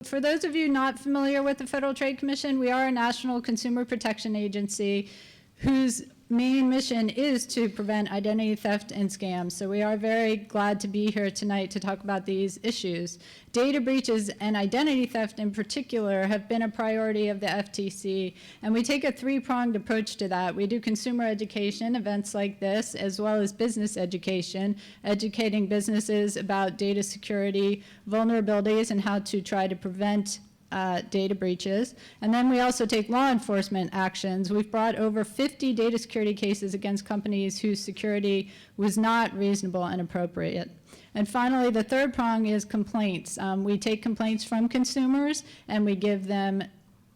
For those of you not familiar with the Federal Trade Commission, we are a national consumer protection agency whose main mission is to prevent identity theft and scams. So we are very glad to be here tonight to talk about these issues. Data breaches and identity theft in particular have been a priority of the FTC, and we take a three-pronged approach to that. We do consumer education, events like this, as well as business education, educating businesses about data security vulnerabilities and how to try to prevent data breaches. And then we also take law enforcement actions. We've brought over 50 data security cases against companies whose security was not reasonable and appropriate. And finally, the third prong is complaints. We take complaints from consumers and we give them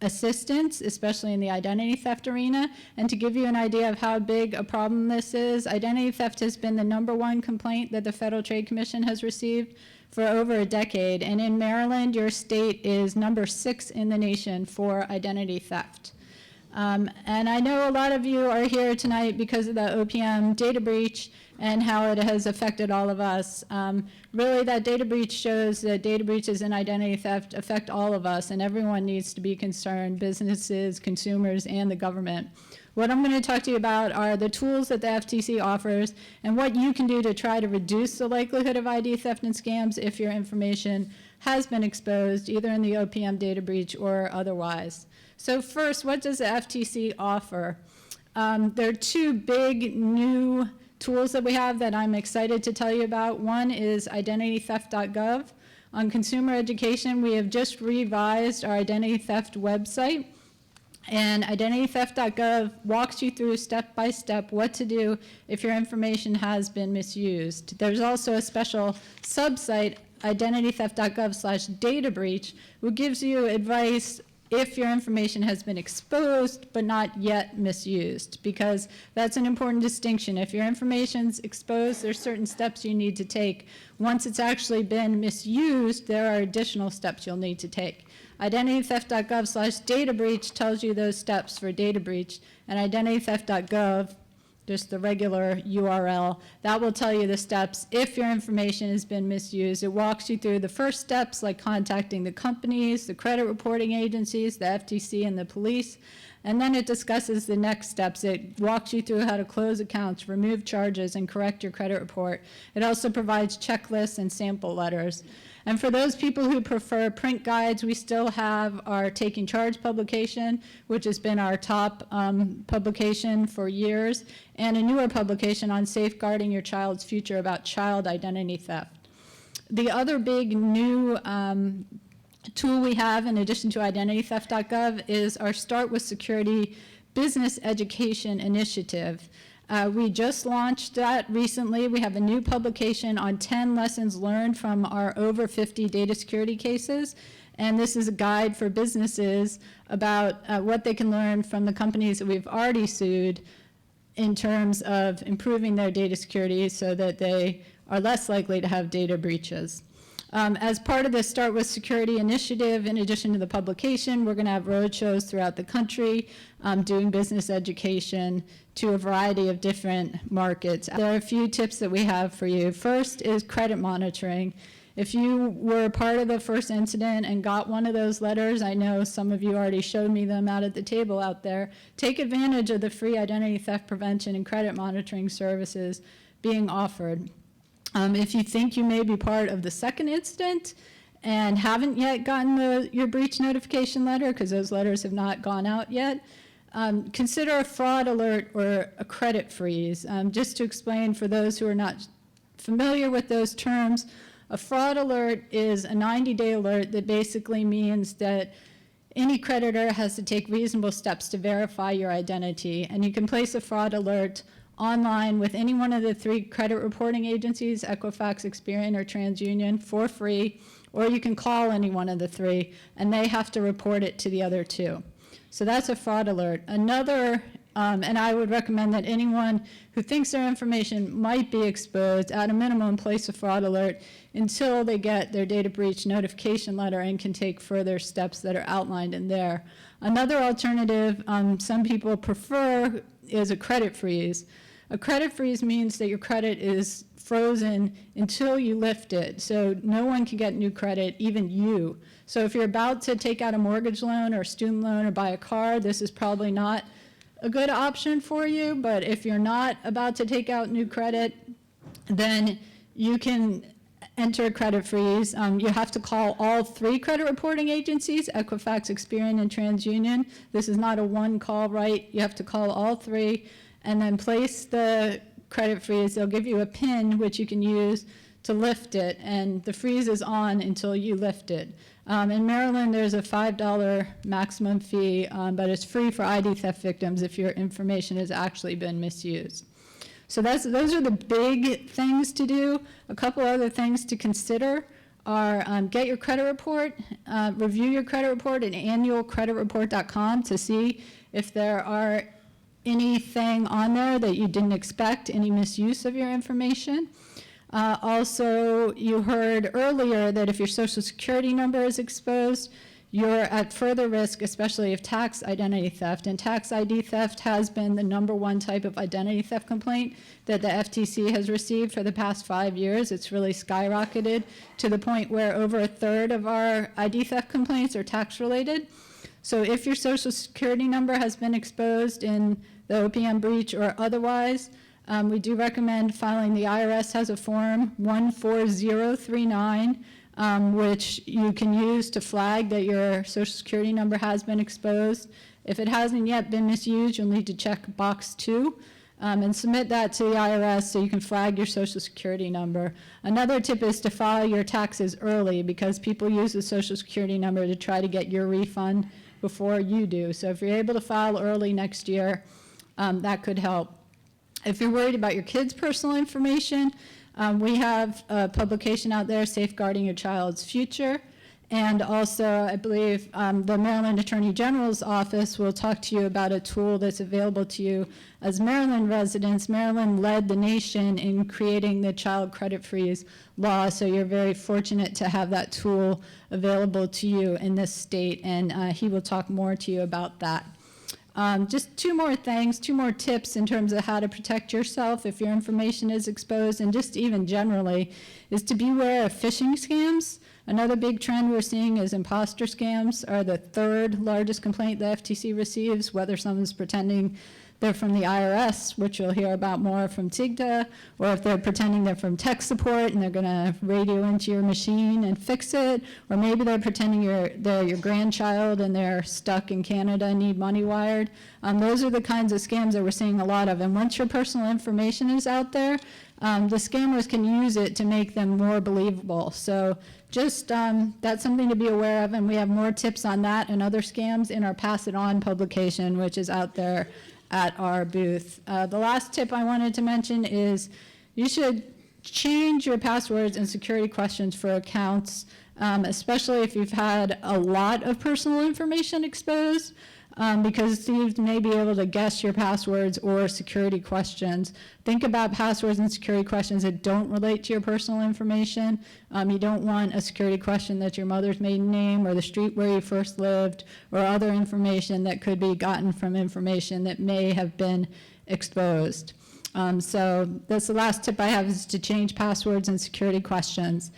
assistance, especially in the identity theft arena. And to give you an idea of how big a problem this is, identity theft has been the #1 complaint that the Federal Trade Commission has received for over a decade. And in Maryland, your state is #6 in the nation for identity theft. And I know a lot of you are here tonight because of the OPM data breach and how it has affected all of us. Really, that data breach shows that data breaches and identity theft affect all of us, and everyone needs to be concerned, businesses, consumers, and the government. What I'm going to talk to you about are the tools that the FTC offers and what you can do to try to reduce the likelihood of ID theft and scams if your information has been exposed, either in the OPM data breach or otherwise. So first, what does the FTC offer? There are two big new tools that we have that I'm excited to tell you about. One is identitytheft.gov. On consumer education, we have just revised our identity theft website. And identitytheft.gov walks you through step by step what to do if your information has been misused. There's also a special subsite, identitytheft.gov/data breach, which gives you advice if your information has been exposed but not yet misused, because that's an important distinction. If your information's exposed, there's certain steps you need to take. Once it's actually been misused, there are additional steps you'll need to take. Identitytheft.gov/data breach tells you those steps for data breach, and identitytheft.gov, just the regular URL, that will tell you the steps if your information has been misused. It walks you through the first steps, like contacting the companies, the credit reporting agencies, the FTC, and the police. And then it discusses the next steps. It walks you through how to close accounts, remove charges, and correct your credit report. It also provides checklists and sample letters. And for those people who prefer print guides, we still have our Taking Charge publication, which has been our top publication for years, and a newer publication on safeguarding your child's future about child identity theft. The other big new tool we have, in addition to identitytheft.gov, is our Start with Security Business Education Initiative. We just launched that recently. We have a new publication on 10 lessons learned from our over 50 data security cases. And this is a guide for businesses about what they can learn from the companies that we've already sued in terms of improving their data security so that they are less likely to have data breaches. As part of the Start with Security initiative, in addition to the publication, we're going to have roadshows throughout the country doing business education to a variety of different markets. There are a few tips that we have for you. First is credit monitoring. If you were part of the first incident and got one of those letters, I know some of you already showed me them out at the table out there, take advantage of the free identity theft prevention and credit monitoring services being offered. If you think you may be part of the second incident and haven't yet gotten your breach notification letter, because those letters have not gone out yet, consider a fraud alert or a credit freeze. Just to explain for those who are not familiar with those terms, a fraud alert is a 90-day alert that basically means that any creditor has to take reasonable steps to verify your identity, and you can place a fraud alert online with any one of the 3 credit reporting agencies, Equifax, Experian, or TransUnion, for free, or you can call any one of the 3, and they have to report it to the other 2. So that's a fraud alert. Another, and I would recommend that anyone who thinks their information might be exposed, at a minimum, place a fraud alert until they get their data breach notification letter and can take further steps that are outlined in there. Another alternative some people prefer is a credit freeze. A credit freeze means that your credit is frozen until you lift it. So no one can get new credit, even you. So if you're about to take out a mortgage loan or a student loan or buy a car, this is probably not a good option for you. But if you're not about to take out new credit, then you can enter a credit freeze. You have to call all 3 credit reporting agencies, Equifax, Experian, and TransUnion. This is not a one call, right? You have to call all 3 and then place the credit freeze. They'll give you a PIN which you can use to lift it, and the freeze is on until you lift it. In Maryland, there's a $5 maximum fee, but it's free for ID theft victims if your information has actually been misused. So those are the big things to do. A couple other things to consider are get your credit report, review your credit report at annualcreditreport.com to see if there are anything on there that you didn't expect, any misuse of your information. Also, you heard earlier that if your social security number is exposed, you're at further risk, especially of tax identity theft. And tax ID theft has been the #1 type of identity theft complaint that the FTC has received for the past 5 years. It's really skyrocketed to the point where over a third of our ID theft complaints are tax related. So if your social security number has been exposed in the OPM breach or otherwise, we do recommend filing. The IRS has a form 14039, which you can use to flag that your social security number has been exposed. If it hasn't yet been misused, you'll need to check box 2 and submit that to the IRS so you can flag your social security number. Another tip is to file your taxes early, because people use the social security number to try to get your refund before you do. So if you're able to file early next year, that could help. If you're worried about your kids' personal information, we have a publication out there, Safeguarding Your Child's Future. And also, I believe the Maryland Attorney General's office will talk to you about a tool that's available to you as Maryland residents. Maryland led the nation in creating the child credit freeze law, so you're very fortunate to have that tool available to you in this state, and he will talk more to you about that. Just 2 more things, 2 more tips in terms of how to protect yourself if your information is exposed, and just even generally, is to beware of phishing scams. Another big trend we're seeing is imposter scams are the 3rd largest complaint the FTC receives, whether someone's pretending they're from the IRS, which you'll hear about more from TIGTA, or if they're pretending they're from tech support and they're gonna radio into your machine and fix it, or maybe they're pretending they're your grandchild and they're stuck in Canada and need money wired. Those are the kinds of scams that we're seeing a lot of, and once your personal information is out there, the scammers can use it to make them more believable. So just that's something to be aware of, and we have more tips on that and other scams in our Pass It On publication, which is out there at our booth. The last tip I wanted to mention is you should change your passwords and security questions for accounts, especially if you've had a lot of personal information exposed, because thieves may be able to guess your passwords or security questions. Think about passwords and security questions that don't relate to your personal information. You don't want a security question that's your mother's maiden name or the street where you first lived, or other information that could be gotten from information that may have been exposed. So that's the last tip I have, is to change passwords and security questions.